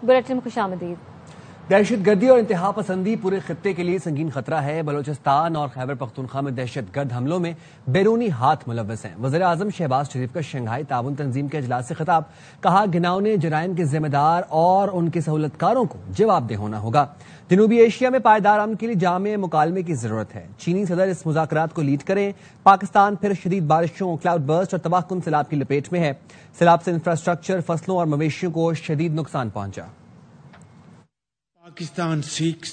Bulletin में खुशामदीद। दहशत गर्दी और इंतहा पसंदी पूरे खत्ते के लिए संगीन खतरा है। बलोचिस्तान और खैबर पख्तूनख्वा में दहशत गर्द हमलों में बैरूनी हाथ मुलव्वस हैं। वज़ीर आज़म शहबाज शरीफ का शंघाई ताउन तंजीम के इजलास से खिताब, कहा घिनौने जराइम के जिम्मेदार और उनके सहूलतकारों को जवाबदेह होना होगा। जनूबी एशिया में पायदार अमन के लिए जामे मुकालमे की जरूरत है। चीनी सदर इस मुज़ाकरात को लीड करें। पाकिस्तान फिर शदीद बारिशों, क्लाउड बर्स्ट और तबाहकुन सैलाब की लपेट में है। सैलाब से इंफ्रास्ट्रक्चर, फसलों और मवेशियों को शदीद नुकसान पहुंचा। Pakistan seeks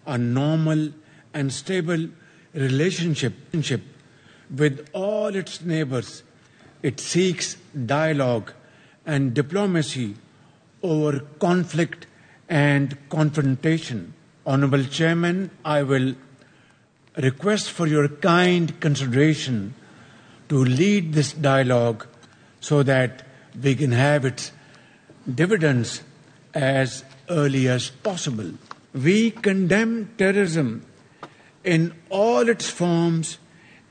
a normal and stable relationship with all its neighbors. It seeks dialogue and diplomacy over conflict and confrontation. Honorable Chairman, I will request for your kind consideration to lead this dialogue so that we can have its dividends as early as possible. We condemn terrorism in all its forms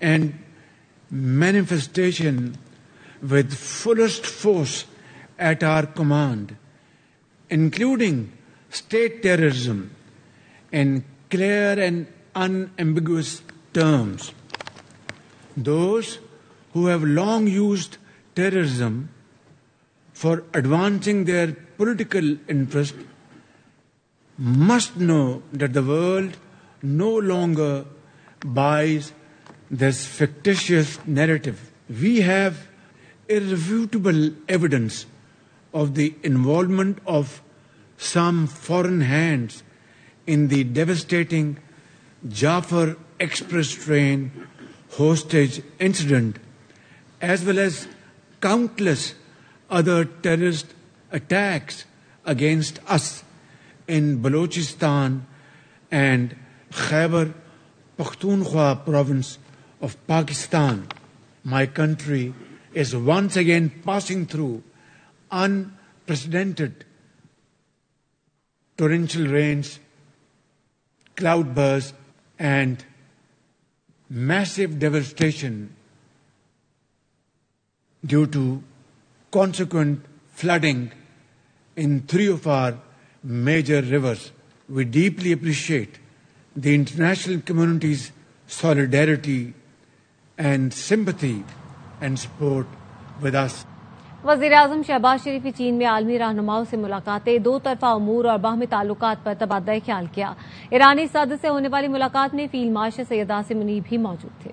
and manifestation with fullest force at our command, including state terrorism in clear and unambiguous terms. Those who have long used terrorism for advancing their political interest must know that the world no longer buys this fictitious narrative. We have irrefutable evidence of the involvement of some foreign hands in the devastating Jafar Express train hostage incident, as well as countless other terrorist attacks against us in Balochistan and Khyber Pakhtunkhwa province of Pakistan. My country is once again passing through unprecedented torrential rains, cloud bursts, and massive devastation due to consequent flooding in 3 of our major rivers. We deeply appreciate the international community's solidarity and sympathy and support with us. वज़ीर आज़म शहबाज शरीफ की चीन में आलमी रहनुमाओं से मुलाकातें, दो तरफा उमूर और बाहमी ताल्लुकात पर तबादला ख्याल किया। ईरानी सदर से होने वाली मुलाकात में फील्ड मार्शल सैयद आसिम मुनीब भी मौजूद थे।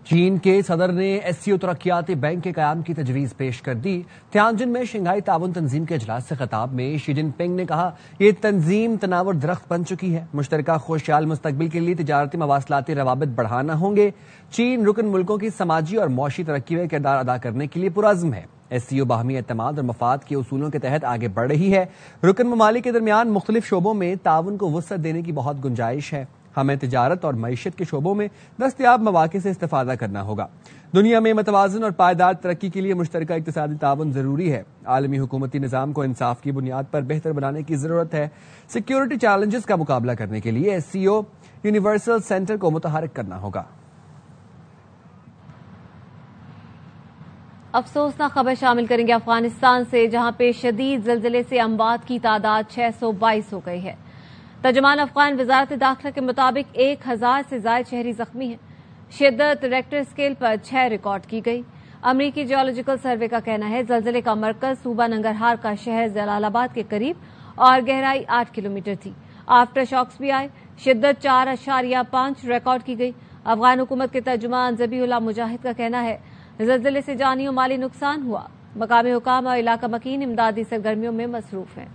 चीन के सदर ने एससीओ तरक्याती बैंक के कयाम की तजवीज पेश कर दी। तियानजिन में शंघाई ताउन तंजीम के इजलास से खिताब में शी जिनपिंग ने कहा, ये तंजीम तनावर दरख्त बन चुकी है। मुश्तरका खुशहाल मुस्तकबिल के लिए तिजारती मवासलाती रवाबित बढ़ाना होंगे। चीन रुकन मुल्कों की समाजी और मौशी तरक्की में किरदार अदा करने के लिए पुरअज़्म है। एससीओ बाहमी एतमाद और मफाद के उसूलों के तहत आगे बढ़ रही है। रुकन ममालिक के दरमियान मुख्तलिफ शोबों में ताउन को वुसअत देने की बहुत गुंजाइश है। हमें तिजारत और मईशत के शोबों में दस्तयाब मौके से इस्तेफादा करना होगा। दुनिया में मतवाज़न और पायदार तरक्की के लिए मुश्तरका इक्तिसादी ताउन जरूरी है। आलमी हुकूमती निज़ाम को इंसाफ की बुनियाद पर बेहतर बनाने की जरूरत है। सिक्योरिटी चैलेंजेस का मुकाबला करने के लिए एससीओ यूनिवर्सल सेंटर को मुतहरिक करना होगा। अफसोसनाक खबर शामिल करेंगे अफगानिस्तान से, जहां पे शदीद ज़लज़ले से अमवात की तादाद 622 हो गई है। तर्जुमान अफगान वजारत दाखिला के मुताबिक 1000 से ज्यादा शहरी जख्मी हैं। शिद्दत रेक्टर स्केल पर 6 रिकॉर्ड की गई। अमरीकी जियोलॉजिकल सर्वे का कहना है ज़लज़ले का मरकज सूबा नंगरहार का शहर जलालाबाद के करीब और गहराई 8 किलोमीटर थी। आफ्टर शॉक्स भी आए। शिद्दत 4.5 रिकॉर्ड की गई। अफगान हुकूमत के तर्जुमान ज़बीहुल्लाह मुजाहिद का कहना है ज़लज़ले से जानी और माली नुकसान हुआ। मकामी हुकाम और इलाका मकीन इमदादी सरगर्मियों में मसरूफ हैं।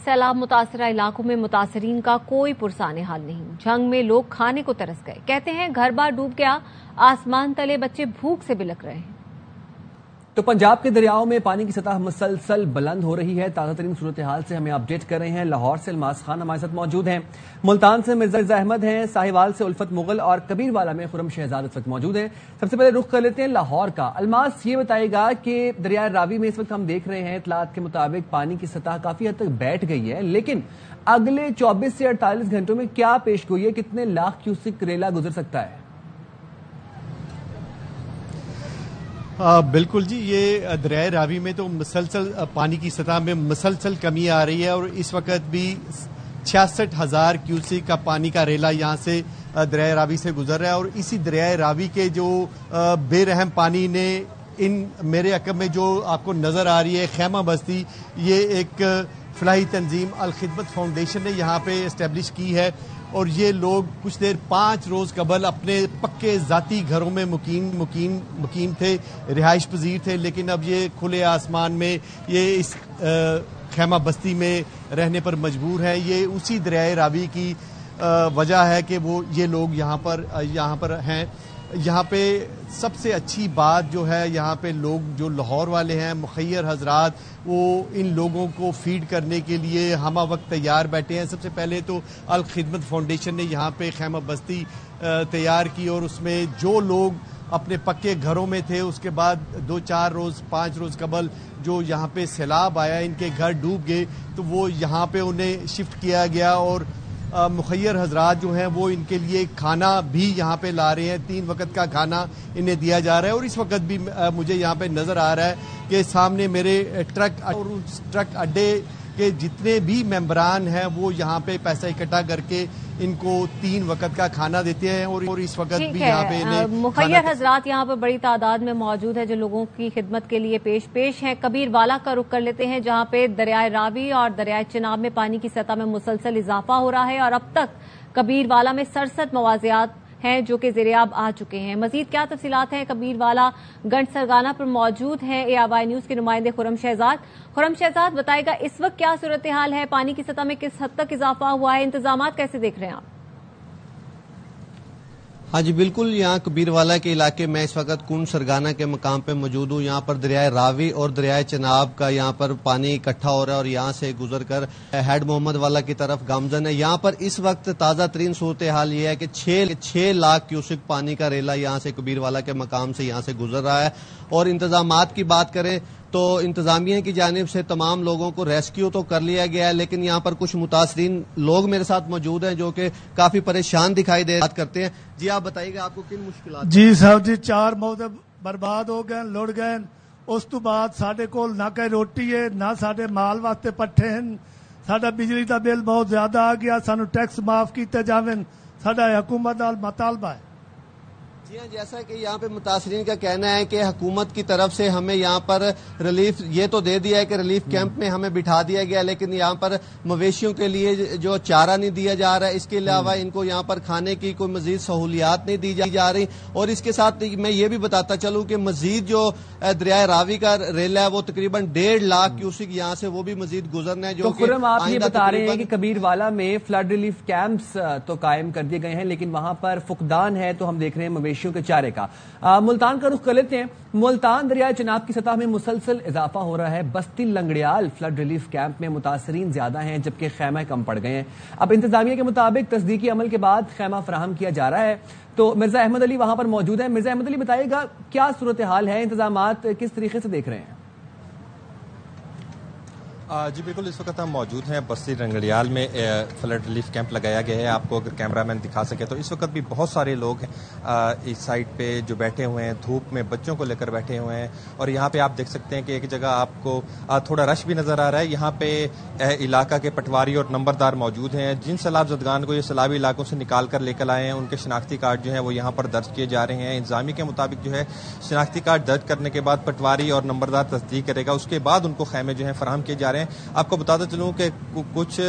सैलाब मुतासरा इलाकों में मुतासरीन का कोई पुरसाने हाल नहीं। जंग में लोग खाने को तरस गए। कहते हैं घर बार डूब गया, आसमान तले बच्चे भूख से बिलख रहे हैं। तो पंजाब के दरियाओं में पानी की सतह मुसलसल बुलंद हो रही है। ताज़ा तरीन सूरत हाल से हमें अपडेट कर रहे हैं लाहौर से अलमास खान हमारे साथ मौजूद हैं, मुल्तान से मिर्जा अहमद हैं, साहिवाल से उल्फत मुगल और कबीरवाला में खुरम शहजाद इस वक्त मौजूद हैं। सबसे पहले रुख कर लेते हैं लाहौर का। अलमास, ये बताएगा कि दरिया रावी में इस वक्त हम देख रहे हैं इतलात के मुताबिक पानी की सतह काफी हद तक बैठ गई है, लेकिन अगले 24 से 48 घंटों में क्या पेश गोई है, कितने लाख क्यूसिक रेला गुजर सकता है? بالکل جی، یہ دریائے راوی میں تو مسلسل پانی کی سطح میں مسلسل کمی آ رہی ہے اور اس وقت بھی 66,000 کیوسیک کا پانی کا ریلا یہاں سے دریائے راوی سے گزر رہا ہے، اور اسی دریائے راوی کے جو بے رحم پانی نے میرے عقب میں جو آپ کو نظر آ رہی ہے خیمہ بستی، یہ ایک فلاحی تنظیم الخدمت فاؤنڈیشن نے یہاں پہ اسٹیبلش کی ہے، اور یہ لوگ کچھ دیر 5 روز قبل اپنے پکے ذاتی گھروں میں مقیم تھے، رہائش پذیر تھے، لیکن اب یہ کھلے آسمان میں یہ اس خیمہ بستی میں رہنے پر مجبور ہیں۔ یہ اسی دریائے راوی کی وجہ ہے کہ وہ یہ لوگ یہاں پر ہیں۔ یہاں پہ سب سے اچھی بات جو ہے، یہاں پہ لوگ جو لاہور والے ہیں، مخیر حضرات، وہ ان لوگوں کو فیڈ کرنے کے لیے ہمہ وقت تیار بیٹھے ہیں۔ سب سے پہلے تو الخدمت فاؤنڈیشن نے یہاں پہ خیمہ بستی تیار کی، اور اس میں جو لوگ اپنے پکے گھروں میں تھے، اس کے بعد 2-4 روز 5 روز قبل جو یہاں پہ سیلاب آیا، ان کے گھر ڈوب گئے، تو وہ یہاں پہ انہیں شفٹ کیا گیا، اور مخیر حضرات جو ہیں وہ ان کے لیے کھانا بھی یہاں پہ لا رہے ہیں۔ 3 وقت کا کھانا انہیں دیا جا رہا ہے، اور اس وقت بھی مجھے یہاں پہ نظر آ رہا ہے کہ سامنے میرے ٹرک اور اس ٹرک اڈے کے جتنے بھی ممبران ہیں وہ یہاں پہ پیسہ اکٹھا کر کے ان کو 3 وقت کا کھانا دیتے ہیں، اور اس وقت بھی یہاں پہ مخیر حضرات یہاں پر بڑی تعداد میں موجود ہے جو لوگوں کی خدمت کے لیے پیش ہیں۔ کبیر والا کا رخ کر لیتے ہیں، جہاں پہ دریائے راوی اور دریائے چناب میں پانی کی سطح میں مسلسل اضافہ ہو رہا ہے، اور اب تک کبیر والا میں 67 مواضعات ہیں جو کہ زیرآب آ چکے ہیں۔ مزید کیا تفصیلات ہیں؟ کبیر والا گنج سرگانہ پر موجود ہیں ARY نیوز کے نمائندے خرم شہزاد بتائے گا اس وقت کیا صورتحال ہے، پانی کی سطح میں کس حد تک اضافہ ہوا ہے، انتظامات کیسے دیکھ رہے ہیں آپ؟ ہاں جی بالکل، یہاں کبیر والا کے علاقے میں اس وقت کنڈ سرگانہ کے مقام پہ موجود ہوں۔ یہاں پر دریائے راوی اور دریائے چناب کا یہاں پر پانی اکٹھا ہو رہا ہے، اور یہاں سے گزر کر ہیڈ محمد والا کی طرف گامزن ہے۔ یہاں پر اس وقت تازہ ترین صورتحال یہ ہے کہ 6 لاکھ کیوسک پانی کا ریلا یہاں سے کبیر والا کے مقام سے یہاں سے گزر رہا ہے، اور انتظامات کی بات کریں تو انتظامیہ کی جانب سے تمام لوگوں کو ریسکیو تو کر لیا گیا ہے، لیکن یہاں پر کچھ متاثرین لوگ میرے ساتھ موجود ہیں جو کہ کافی پریشان دکھائی بات کرتے ہیں۔ جی آپ بتائیے گا آپ کو کن مشکلات؟ جی صاحب جی، 4 موتے برباد ہو گئے، لڑ گئے۔ اس تو بعد ساڈے کول نہ کوئی روٹی ہے، نہ ساڈے مال واسطے پٹھے ہیں۔ ساڈا بجلی دا بل بہت زیادہ آ گیا، سانو ٹیکس معاف کیتے جاویں، ساڈا حکومت نال مطالبہ ہے۔ جی ہاں، جیسا کہ یہاں پہ متاثرین کا کہنا ہے کہ حکومت کی طرف سے ہمیں یہاں پر ریلیف یہ تو دے دیا ہے کہ ریلیف کیمپ میں ہمیں بٹھا دیا گیا، لیکن یہاں پر مویشیوں کے لیے جو چارہ نہیں دیا جا رہا ہے، اس کے علاوہ ان کو یہاں پر کھانے کی کوئی مزید سہولیات نہیں دی جا رہی، اور اس کے ساتھ میں یہ بھی بتاتا چلوں کہ مزید جو دریائے راوی کا ریلا ہے وہ تقریباً 1.5 لاکھ کیوسک یہاں سے وہ بھی مزید گزرنا ہے۔ جو خرم آپ یہ بتا رہے ہیں کہ کبیر والا میں فلڈ ریلیف کیمپس تو قائم کر دیے گئے ہیں، لیکن وہاں پر فقدان ہے، تو ہم دیکھ رہے ہیں مویشیوں کے چارے کا۔ ملتان کا رخ کر لیتے ہیں۔ ملتان دریائے چناب کی سطح میں مسلسل اضافہ ہو رہا ہے۔ بستی لنگڑیال فلڈ ریلیف کیمپ میں متاثرین زیادہ ہیں، جبکہ خیمہ کم پڑ گئے ہیں۔ اب انتظامیہ کے مطابق تصدیقی عمل کے بعد خیمہ فراہم کیا جا رہا ہے، تو مرزا احمد علی وہاں پر موجود ہیں۔ مرزا احمد علی بتائیے گا کیا صورتحال ہے، انتظامات کس طریقے سے دیکھ رہے ہیں؟ جی بالکل، اس وقت ہم موجود ہیں بستی لنگڑیال میں، فلڈ ریلیف کیمپ لگایا گیا ہے۔ آپ کو اگر کیمرہ مین دکھا سکے تو اس وقت بھی بہت سارے لوگ اس سائٹ پہ جو بیٹھے ہوئے ہیں، دھوپ میں بچوں کو لے کر بیٹھے ہوئے ہیں، اور یہاں پہ آپ دیکھ سکتے ہیں کہ ایک جگہ آپ کو تھوڑا رش بھی نظر آ رہا ہے۔ یہاں پہ علاقہ کے پٹواری اور نمبردار موجود ہیں، جن سیلاب زدگان کو یہ سیلابی علاقوں سے نکال کر لے کر آئے ہیں، ان کے شناختی کارڈ جو ہیں وہ یہاں پر درج کیے جا رہے ہیں۔ انتظامیہ کے مطابق جو ہے شناختی کارڈ درج کرنے کے بعد پٹواری اور نمبردار تصدیق کرے گا، اس کے بعد ان کو خیمے جو ہیں فراہم کیے جا رہے ہیں۔ آپ کو بتا چلوں کہ کچھ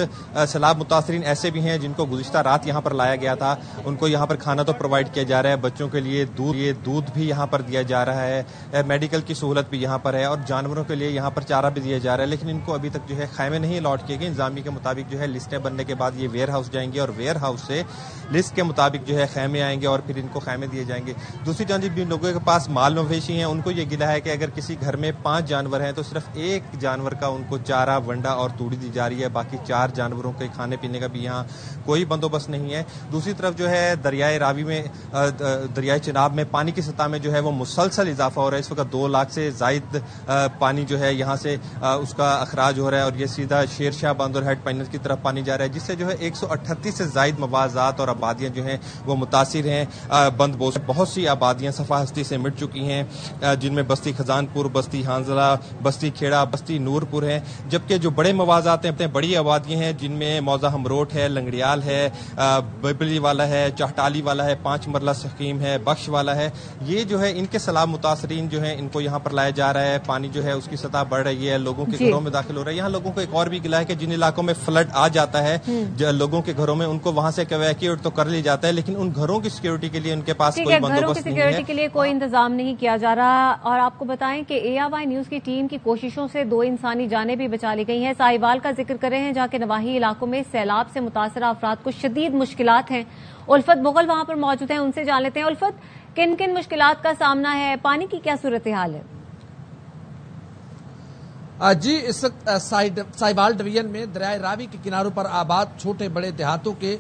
سیلاب متاثرین ایسے بھی ہیں جن کو گزشتہ رات یہاں پر لایا گیا تھا، ان کو یہاں پر کھانا تو پرووائڈ کیا جا رہا ہے، بچوں کے لیے دودھ بھی یہاں پر دیا جا رہا ہے، میڈیکل کی سہولت بھی یہاں پر ہے، اور جانوروں کے لیے یہاں پر چارہ بھی دیا جا رہا ہے، لیکن ان کو ابھی تک جو ہے خیمے نہیں الاٹ کیے گئے۔ انتظامیہ کے مطابق جو ہے لسٹیں بننے کے بعد یہ ویئر ہاؤس جائیں گے، اور ویئر ہاؤس سے لسٹ کے مطابق جو ہے خیمے آئیں گے، اور پھر ان کو خیمے دیے جائیں گے۔ دوسری جانب جن لوگوں کے پاس مال مویشی ہیں، ان کو یہ گلہ ہے کہ اگر کسی گھر میں 5 جانور ہیں تو صرف ایک جانور کا ان کو چارہ चारा, वंडा और तूड़ी दी जा रही है। बाकी 4 जानवरों के खाने पीने का भी यहाँ कोई बंदोबस्त नहीं है। दूसरी तरफ जो है दरियाए रावी में, दरियाए चिनाब में पानी की सतह में जो है वो मुसलसल इजाफा हो रहा है। इस वक्त 2 लाख से जायद पानी जो है यहाँ से उसका अखराज हो रहा है और ये सीधा शेरशाह बंद और हेड पाइनर की तरफ पानी जा रहा है, जिससे जो है 138 से जायद मवाजात और आबादियाँ जो हैं वो मुतासिर हैं। बंद बहुत सी आबादियाँ सफा हस्ती से मिट चुकी हैं, जिनमें बस्ती खजानपुर, बस्ती हांजला, बस्ती खेड़ा, बस्ती नूरपुर है। जबकि जो बड़े मवाजात हैं, बड़ी आबादियाँ हैं, जिनमें मौजा हमरोट है, लंगड़ियाल है, बिबली वाला है, चाहटाली वाला है, 5 मरला सकीम है, बख्श वाला है, ये जो है इनके सैलाब मुतासरीन जो है इनको यहाँ पर लाया जा रहा है। पानी जो है उसकी सतह बढ़ रही है, लोगों के घरों में दाखिल हो रहा है। यहाँ लोगों को एक और भी गिला है कि जिन इलाकों में फ्लड आ जाता है लोगों के घरों में, उनको वहां से इवैक्यूएट तो कर लिया जाता है, लेकिन उन घरों की सिक्योरिटी के लिए उनके पास कोई बंदोबस्त नहीं है। सिक्योरिटी के लिए कोई इंतजाम नहीं किया जा रहा। और आपको बताएं कि ARY न्यूज की टीम की कोशिशों से 2 इंसानी जानें भी बचा ली गई हैं। साहिवाल का जिक्र कर रहे हैं, जहां के नवाही इलाकों में सैलाब से मुतासरा अफराद को शदीद मुश्किलात हैं। उल्फत मुगल वहां पर मौजूद हैं, उनसे जान लेते हैं। उल्फत, किन किन मुश्किलात का सामना है, पानी की क्या सूरत हाल है? जी, इस वक्त साहिवाल डिवीजन में दरियाए रावी के किनारों पर आबाद छोटे बड़े देहातों के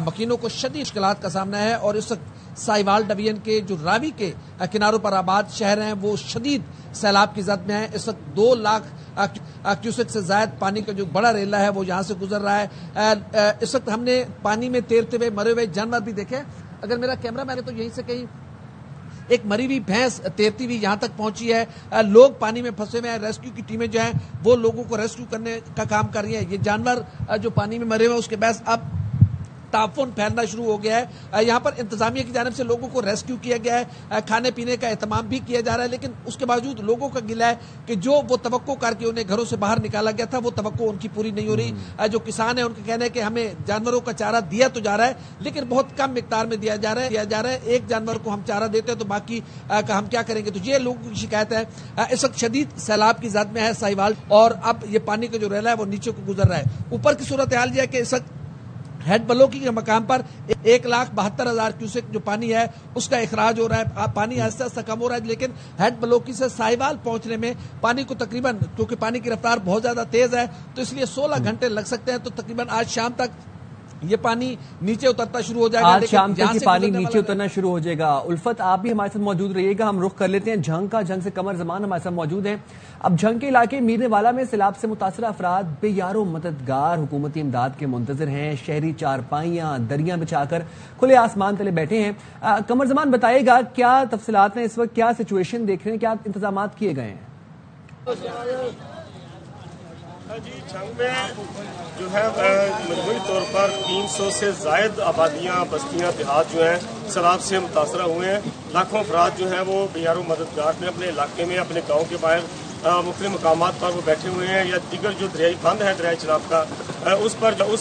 मकीनों को शदीद मुश्किलात का सामना है। और इस वक्त साहिवाल डिवीजन के जो रावी के किनारों पर आबाद शहर हैं वो शदीद सैलाब की जद में है। इस वक्त 2 लाख क्यूसेक से ज्यादा पानी का जो बड़ा रेला है वो यहाँ से गुजर रहा है। इस वक्त हमने पानी में तैरते हुए मरे हुए जानवर भी देखे। अगर मेरा कैमरा मैंने तो यहीं से कहीं एक मरी हुई भैंस तैरती हुई यहां तक पहुंची है। लोग पानी में फंसे हुए हैं, रेस्क्यू की टीमें जो हैं वो लोगों को रेस्क्यू करने का काम कर रही हैं। ये जानवर जो पानी में मरे हुए हैं उसके बाद अब ताफुन फैलना शुरू हो गया है। यहाँ पर इंतजामिया की जानिब से लोगों को रेस्क्यू किया गया है, खाने पीने का एहतमाम भी किया जा रहा है, लेकिन उसके बावजूद लोगों का गिला है कि जो वो तवक्को करके उन्हें घरों से बाहर निकाला गया था वो तवक्को उनकी पूरी नहीं हो रही। जो किसान है उनका कहना है कि हमें जानवरों का चारा दिया तो जा रहा है लेकिन बहुत कम मिकदार में दिया जा रहा है। एक जानवर को हम चारा देते हैं तो बाकी का हम क्या करेंगे। तो ये लोगों की शिकायत है। इस वक्त शदीद सैलाब की जद में है साहिवाल और अब ये पानी का जो रेला है वो नीचे को गुजर रहा है। ऊपर की सूरत हाल यह है कि इस वक्त हेड बलोकी के मकाम पर 1,72,000 क्यूसेक जो पानी है उसका इखराज हो रहा है। पानी आहिस्ता आहिस्ता कम हो रहा है, लेकिन हेड बलोकी से साहिवाल पहुंचने में पानी को तकरीबन, क्योंकि पानी की रफ्तार बहुत ज्यादा तेज है तो इसलिए 16 घंटे लग सकते हैं। तो तकरीबन आज शाम तक ये पानी नीचे उतरता शुरू हो जाएगा। आज शाम तक ये पानी नीचे उतरना शुरू हो जाएगा। उल्फत, आप भी हमारे साथ मौजूद रहिएगा। हम रुख कर लेते हैं झंग का। झंग से कमर जमान हमारे साथ मौजूद हैं। अब झंग के इलाके मीरने वाला में सैलाब से मुतासर अफराद बेयारो मददगार हुकूमती इमदाद के मुंतजर हैं। शहरी चारपाइयां दरियां बिछाकर खुले आसमान तले बैठे हैं। कमर जमान, बताइएगा क्या तफसीलात हैं इस वक्त, क्या सिचुएशन देख रहे हैं, क्या इंतजाम किए गए हैं? जी, झंग में जो है मजमूई तौर पर 300 से जायद आबादियाँ, बस्तियाँ, देहात जो हैं सैलाब से मुतासर हुए हैं। लाखों अफराद जो हैं वो बेयारो मददगार में अपने इलाके में, अपने गाँव के बाहर मुख्तलिफ मकामात पर वो बैठे हुए हैं, या दीगर जो दरियाई बंद है दरियाई चिनाब का उस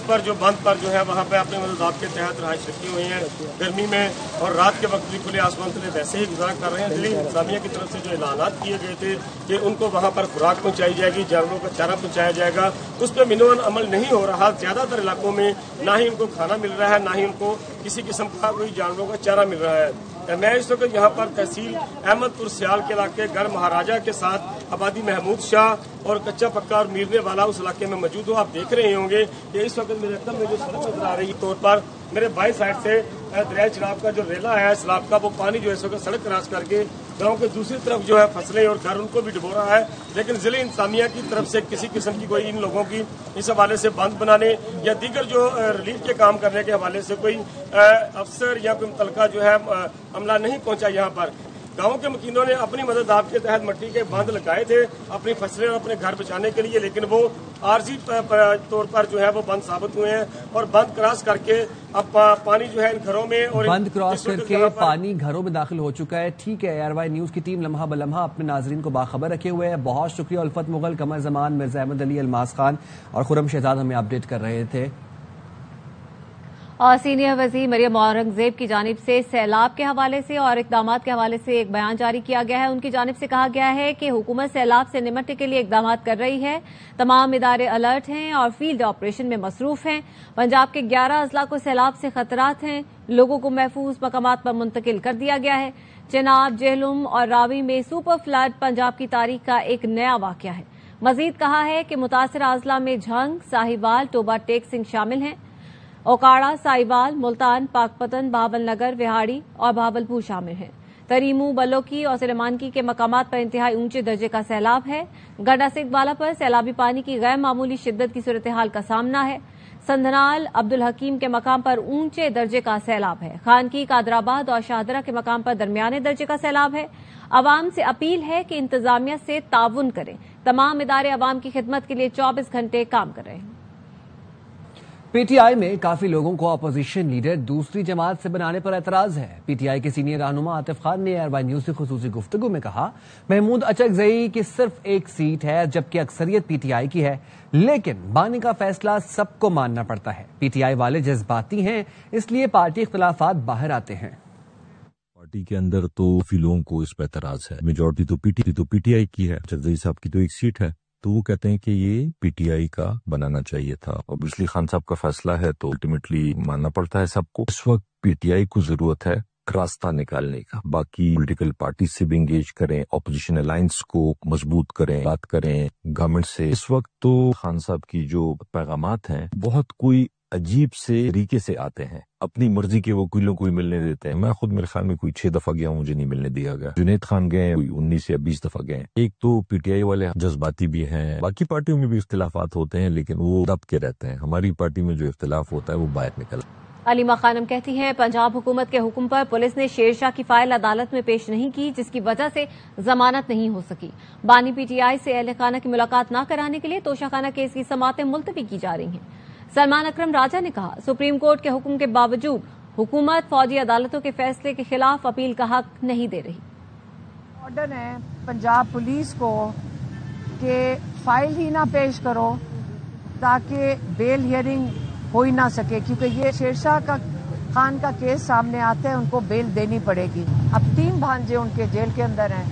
पर जो बंद पर जो है वहाँ पे अपने मददात के तहत रहाइश रखी हुई हैं। गर्मी में और रात के वक्त भी खुले आसमान तले वैसे ही गुजारा कर रहे हैं। दिल्ली इंतजामिया की तरफ से जो ऐलानात किए गए थे कि उनको वहाँ पर खुराक पहुँचाई जाएगी, जानवरों का चारा पहुँचाया जाएगा, उस पर मिनोन अमल नहीं हो रहा। ज्यादातर इलाकों में ना ही उनको खाना मिल रहा है, ना ही उनको किसी किस्म का कोई जानवरों का चारा मिल रहा है। मैं इस वक्त यहाँ पर तहसील अहमदपुर सियाल के इलाके गढ़ महाराजा के साथ आबादी महमूद शाह और कच्चा पक्का और मीरने वाला उस इलाके में मौजूद हूँ। आप देख रहे होंगे कि इस वक्त मेरे एकदम में जो सड़क नजर आ रही है तौर पर मेरे बाई साइड से दरिया चिनाब का जो रेला है सैलाब का, वो पानी जो है इस वक्त सड़क क्रॉस करके गांव के दूसरी तरफ जो है फसलें और घर उनको भी डुबो रहा है। लेकिन जिले इंतजामिया की तरफ से किसी किस्म की कोई इन लोगों की इस हवाले से बंद बनाने या दीगर जो रिलीफ के काम करने के हवाले से कोई अफसर या कोई मुतलका जो है अमला नहीं पहुंचा। यहाँ पर गाँव के मकीनों ने अपनी मदद आपके तहत मिट्टी के बांध लगाए थे अपनी फसलें और अपने घर बचाने के लिए, लेकिन वो आर्जी तौर पर जो है वो बंद साबित हुए हैं और बंद क्रॉस करके अब पानी जो है इन घरों में और बंद क्रॉस करके पानी घरों में दाखिल हो चुका है। ठीक है, ARY न्यूज की टीम लम्हा बलम्हा अपने नाजरीन को बाखबर रखे हुए है। बहुत शुक्रिया उल्फत मुगल, कमर जमान, मिर्जा अहमद अली, अलमास खान और खुरम शहजाद हमें अपडेट कर रहे थे। और सीनियर वजीर मरियम औरंगजेब की जानिब से सैलाब के हवाले से और इकदामात के हवाले से एक बयान जारी किया गया है। उनकी जानिब से कहा गया है कि हुकूमत सैलाब से निपटने के लिए इकदामात कर रही है। तमाम इदारे अलर्ट हैं और फील्ड ऑपरेशन में मसरूफ हैं। पंजाब के 11 अजला को सैलाब से खतरात हैं। लोगों को महफूज मकामात पर मुंतकिल कर दिया गया है। चिनाब, जेहलुम और रावी में सुपर फ्लड पंजाब की तारीख का एक नया वाकया है। مزید کہا ہے کہ متاثرہ اضلاع میں جھنگ، ساہیوال، ٹوبا ٹیک سنگھ شامل ہیں۔ اوکاڑا، ساہیوال، ملتان، پاکپتن، بہاول نگر، وہاڑی اور بہاولپور شامل ہیں۔ تریمو، بلوکی اور سلیمانکی کے مقامات پر انتہائی اونچے درجے کا سیلاب ہے۔ گڈا سنگھ والا پر سیلابی پانی کی غیر معمولی شدت کی صورتحال کا سامنا ہے۔ سندھنال، عبدالحکیم کے مقام پر اونچے درجے کا سیلاب ہے۔ خانکی، قادرآباد اور شاہدرہ کے مقام پر درمیانے درجے کا سیلاب ہے۔ عوام سے اپیل ہے کہ انتظامیہ سے تعاون کریں۔ تمام ادارے عوام کی خدمت کے لیے 24 گھنٹے کام کر رہے ہیں۔ پی ٹی آئی میں کافی لوگوں کو اپوزیشن لیڈر دوسری جماعت سے بنانے پر اعتراض ہے۔ پی ٹی آئی کے سینئر رہنما عاطف خان نے ایئر وائی نیوز سے خصوصی گفتگو میں کہا، محمود اچکزئی کی صرف ایک سیٹ ہے جبکہ اکثریت پی ٹی آئی کی ہے، لیکن بانی کا فیصلہ سب کو ماننا پڑتا ہے۔ پی ٹی آئی والے جذباتی ہیں، اس لیے پارٹی اختلافات باہر آتے ہیں۔ پارٹی کے اندر تو کافی لوگوں کو اس پہ اعتراض ہے۔ میجورٹی تو پی ٹی آئی کی ہے، اچکزئی صاحب کی تو ایک سیٹ ہے، تو وہ کہتے ہیں کہ یہ پی ٹی آئی کا بنانا چاہیے تھا۔ اوبویسلی خان صاحب کا فیصلہ ہے تو الٹیمیٹلی ماننا پڑتا ہے سب کو۔ اس وقت پی ٹی آئی کو ضرورت ہے راستہ نکالنے کا، باقی پولیٹیکل پارٹی سے بھی انگیج کریں، اپوزیشن الائنس کو مضبوط کریں، بات کریں گورنمنٹ سے۔ اس وقت تو خان صاحب کی جو پیغامات ہیں بہت کوئی عجیب سے طریقے سے آتے ہیں، اپنی مرضی کے وہ کوئی ملنے دیتے ہیں۔ میں خود میرے خیال میں کوئی 6 دفعہ گیا ہوں، مجھے نہیں ملنے دیا گیا۔ جنید خان گئے کوئی 19 یا 20 دفعہ گئے۔ ایک تو پی ٹی آئی والے جذباتی بھی ہیں، باقی پارٹیوں میں بھی اختلافات ہوتے ہیں لیکن وہ دب کے رہتے ہیں۔ ہماری پارٹی میں جو اختلاف ہوتا ہے وہ باہر نکل۔ علیمہ خانم کہتی ہیں، پنجاب حکومت کے حکم پر پولیس نے شیرشاہ کی فائل عدالت میں پیش نہیں کی، جس کی وجہ سے ضمانت نہیں ہو سکی۔ بانی پی ٹی آئی سے اہل خانہ کی ملاقات نہ کرانے کے لیے توشہ خانہ کیس کی سماعتیں ملتوی کی جا رہی ہیں۔ سلمان اکرم راجہ نے کہا، سپریم کورٹ کے حکم کے باوجود حکومت فوجی عدالتوں کے فیصلے کے خلاف اپیل کا حق نہیں دے رہی۔ آرڈر ہے پنجاب پولیس کو کہ فائل ہی نہ پیش کرو تاکہ بیل ہیئرنگ ہو ہی نہ سکے، کیونکہ یہ شیرشاہ خان کا کیس سامنے آتا ہے، ان کو بیل دینی پڑے گی۔ اب 3 بھانجے ان کے جیل کے اندر ہیں،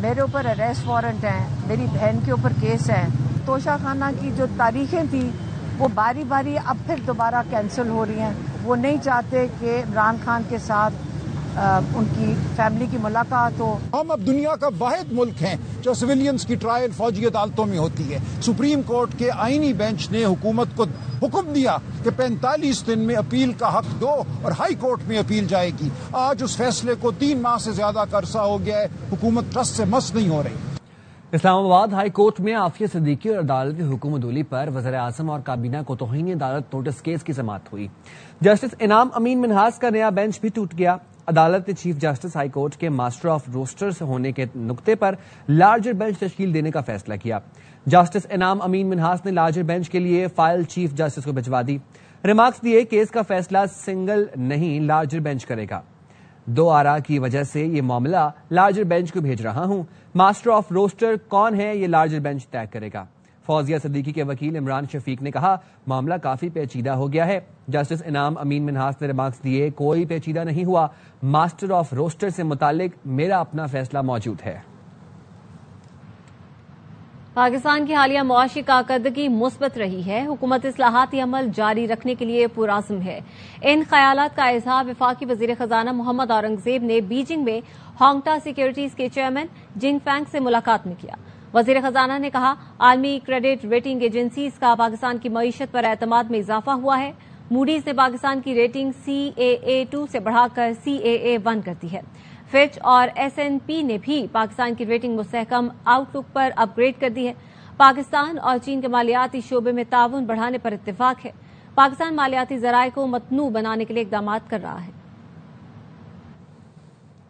میرے اوپر اریسٹ وارنٹ ہیں، میری بہن کے اوپر کیس ہے۔ توشہ خانہ کی جو تاریخیں تھیں وہ باری باری اب پھر دوبارہ کینسل ہو رہی ہیں۔ وہ نہیں چاہتے کہ عمران خان کے ساتھ ان کی فیملی کی ملاقات ہو۔ ہم اب دنیا کا واحد ملک ہیں جو سویلینز کی ٹرائل فوجی عدالتوں میں ہوتی ہے۔ سپریم کورٹ کے آئینی بینچ نے حکومت کو حکم دیا کہ 45 دن میں اپیل کا حق دو اور ہائی کورٹ میں اپیل جائے گی۔ آج اس فیصلے کو 3 ماہ سے زیادہ کا عرصہ ہو گیا ہے، حکومت رس سے مس نہیں ہو رہی۔ اسلام آباد ہائی کورٹ میں عافیہ صدیقی اور عدالتی حکم عدولی پر وزیر اعظم اور کابینہ کو توہین عدالت نوٹس کیس کی سماعت ہوئی۔ جسٹس انعام امین منہاس کا نیا بینچ بھی ٹوٹ گیا۔ عدالت نے چیف جسٹس ہائی کورٹ کے ماسٹر آف روسٹرز ہونے کے نقطے پر لارجر بینچ تشکیل دینے کا فیصلہ کیا۔ جسٹس انعام امین منہاس نے لارجر بینچ کے لیے فائل چیف جسٹس کو بھجوا دی۔ ریمارکس دیے، کیس کا فیصلہ سنگل نہیں لارجر بینچ کرے گا۔ 2 آرا کی وجہ سے یہ معاملہ لارجر بینچ کو بھیج رہا ہوں۔ ماسٹر آف روسٹر کون ہے یہ لارجر بینچ طے کرے گا۔ فوزیہ صدیقی کے وکیل عمران شفیق نے کہا، معاملہ کافی پیچیدہ ہو گیا ہے۔ جسٹس انعام امین منہاس نے ریمارکس دیے، کوئی پیچیدہ نہیں ہوا، ماسٹر آف روسٹر سے متعلق میرا اپنا فیصلہ موجود ہے۔ پاکستان کی حالیہ معاشی کارکردگی مثبت رہی ہے۔ حکومت اصلاحاتی عمل جاری رکھنے کے لیے پرعزم ہے۔ ان خیالات کا اظہار وفاقی وزیر خزانہ محمد اورنگزیب نے بیجنگ میں ہانگٹا سیکیورٹیز کے چیئرمین جنگ فینگ سے ملاقات میں کیا۔ وزیر خزانہ نے کہا، عالمی کریڈٹ ریٹنگ ایجنسیز کا پاکستان کی معیشت پر اعتماد میں اضافہ ہوا ہے۔ موڈیز نے پاکستان کی ریٹنگ CAA2 سے بڑھا کر CAA1 کر دی ہے۔ فچ اور S&P نے بھی پاکستان کی ریٹنگ مستحکم آؤٹ لک پر اپ گریڈ کر دی ہے۔ پاکستان اور چین کے مالیاتی شعبے میں تعاون بڑھانے پر اتفاق ہے۔ پاکستان مالیاتی ذرائع کو متنوع بنانے کے لیے اقدامات کر رہا ہے۔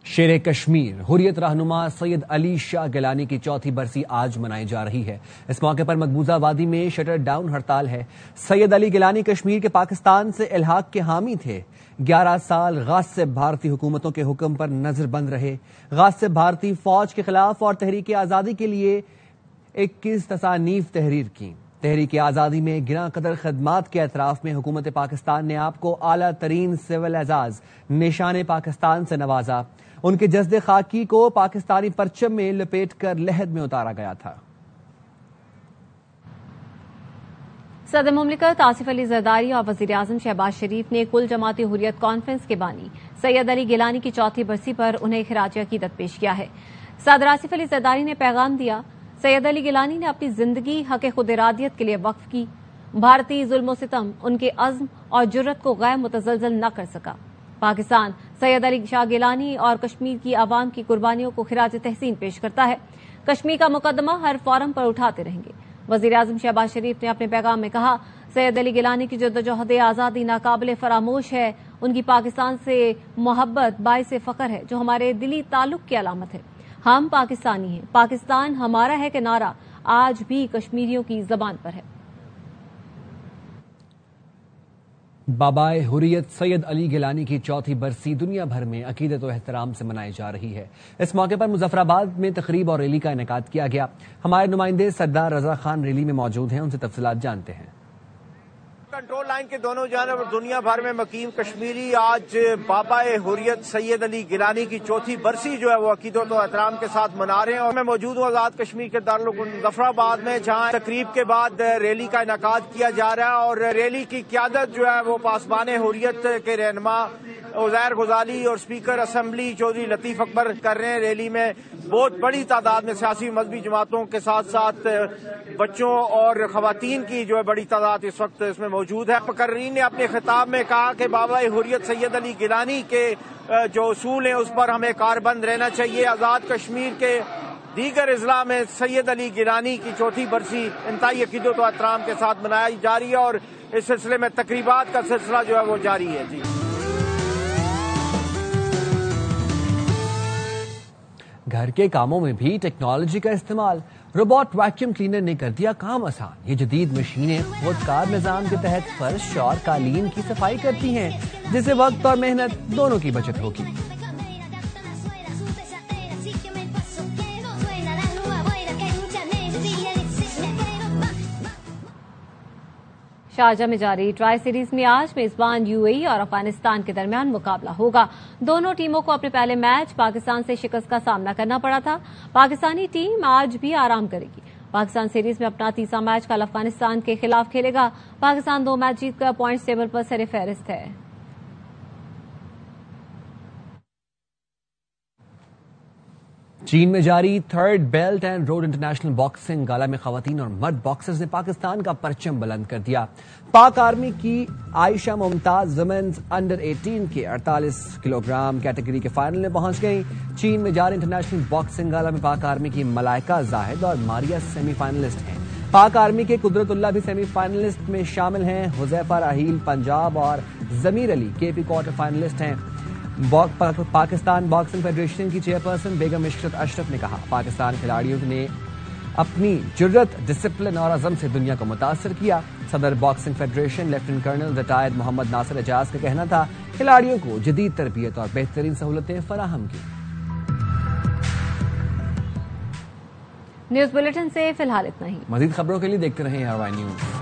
شیر کشمیر حریت رہنما سید علی شاہ گیلانی کی 4تھی برسی آج منائی جا رہی ہے۔ اس موقع پر مقبوضہ وادی میں شٹر ڈاؤن ہڑتال ہے۔ سید علی گیلانی کشمیر کے پاکستان سے الحاق کے حامی تھے۔ 11 سال غاصب بھارتی حکومتوں کے حکم پر نظر بند رہے۔ غاصب بھارتی فوج کے خلاف اور تحریک آزادی کے لیے 21 تصانیف تحریر کی۔ تحریک آزادی میں گراں قدر خدمات کے اعتراف میں حکومت پاکستان نے آپ کو اعلیٰ ترین سول اعزاز نشان پاکستان سے نوازا۔ ان کے جسد خاکی کو پاکستانی پرچم میں لپیٹ کر لحد میں اتارا گیا تھا۔ صدر مملکت آصف علی زرداری اور وزیر اعظم شہباز شریف نے کل جماعتی حریت کانفرنس کے بانی سید علی گیلانی کی 4تھی برسی پر انہیں خراج عقیدت پیش کیا ہے۔ صدر آصف علی زرداری نے پیغام دیا، सैयद अली गिलानी ने अपनी जिंदगी हक खुद इरादियत के लिए वक्फ की। भारतीय जुल्म सितम उनके अज़्म और जुर्रत को गैर मुतज़लज़ल न कर सका। पाकिस्तान सैयद अली शाह गिलानी और कश्मीर की आवाम की कुर्बानियों को खिराज तहसीन पेश करता है। कश्मीर का मुकदमा हर फोरम पर उठाते रहेंगे। वज़ीर आज़म शहबाज शरीफ ने अपने पैगाम में कहा, सैयद अली गिलानी की जद्दोजहद आज़ादी नाकाबिले फरामोश है। उनकी पाकिस्तान से मोहब्बत बाइसे फ़ख्र है, जो हमारे दिली ताल्लुक की अलामत है। हम पाकिस्तानी हैं, पाकिस्तान हमारा है के नारा आज भी कश्मीरियों की जबान पर है। बाबाए हुर्रियत सैयद अली गिलानी की चौथी बरसी दुनिया भर में अकीदत व एहतराम से मनाई जा रही है। इस मौके पर मुजफ्फराबाद में तकरीब और रैली का इनेकाद किया गया। हमारे नुमाइंदे सरदार रजा खान रैली में मौजूद हैं, उनसे तफसीलात जानते हैं। कंट्रोल लाइन के दोनों जानब दुनिया भर में मकीम कश्मीरी आज बाबाए हुर्रियत सैयद अली गिलानी की चौथी बरसी जो है वो अकीदत और एहतराम के साथ मना रहे हैं। और मैं मौजूद हूँ आजाद कश्मीर के दारुल मुजफ्फराबाद में, जहाँ तकरीब के बाद रैली का इनेकाद किया जा रहा है। और रैली की क़यादत जो है वो पासबान हुर्रियत के रहनुमा उज़ैर गुज़ाली और स्पीकर असम्बली चौधरी लतीफ़ अकबर कर रहे हैं। रैली में बहुत बड़ी तादाद में सियासी मजहबी जमातों के साथ साथ बच्चों और खवातीन की जो है बड़ी तादाद इस वक्त इसमें मौजूद है। मुकर्रीन ने अपने खिताब में कहा कि बाबाए हुर्रियत सैयद अली गिलानी के जो उसूल हैं उस पर हमें कारबंद रहना चाहिए। आज़ाद कश्मीर के दीगर अजला में सैयद अली गिलानी की चौथी बरसी इंतहाई अकीदत और एहतराम के साथ मनाई जा रही है और इस सिलसिले में तकरीबात का सिलसिला जो है वो जारी है। जी, घर के कामों में भी टेक्नोलॉजी का इस्तेमाल। रोबोट वैक्यूम क्लीनर ने कर दिया काम आसान। ये जदीद मशीनें खुदकार निजाम के तहत फर्श और कालीन की सफाई करती हैं, जिससे वक्त और मेहनत दोनों की बचत होगी। शारजा में जारी ट्राई सीरीज में आज मेजबान यूएई और अफगानिस्तान के दरमियान मुकाबला होगा। दोनों टीमों को अपने पहले मैच पाकिस्तान से शिकस्त का सामना करना पड़ा था। पाकिस्तानी टीम आज भी आराम करेगी। पाकिस्तान सीरीज में अपना तीसरा मैच कल अफगानिस्तान के खिलाफ खेलेगा। पाकिस्तान 2 मैच जीतकर पॉइंट्स टेबल पर सर फहरिस्त है। चीन में जारी third belt and road international boxing gala में खवातीन और मर्द बॉक्सर्स ने पाकिस्तान का परचम बुलंद कर दिया। पाक आर्मी की आयशा मुमताज वुमेन्स अंडर 18 के 48 किलोग्राम कैटेगरी के फाइनल में पहुंच गई। चीन में जारी इंटरनेशनल बॉक्सिंग गाला में पाक आर्मी की मलाइका जाहिद और मारिया सेमीफाइनलिस्ट हैं। पाक आर्मी के कुदरतुल्लाह भी सेमीफाइनलिस्ट में शामिल हैं। हुजैफा राहील पंजाब और जमीर अली केपी क्वार्टर फाइनलिस्ट हैं। पाकिस्तान बॉक्सिंग फेडरेशन की चेयरपर्सन बेगम इशरत अशरफ ने कहा, पाकिस्तान खिलाड़ियों ने अपनी जुर्रत, डिसिप्लिन और अज़म से दुनिया को मुतासर किया। सदर boxing federation lieutenant colonel retired Mohammad Nasir Ejaz का कहना था, खिलाड़ियों को जदीद तरबियत और बेहतरीन सहूलतें फराहम की। न्यूज बुलेटिन से फिलहाल इतना ही। मजीद खबरों के लिए देखते रहें RY न्यूज।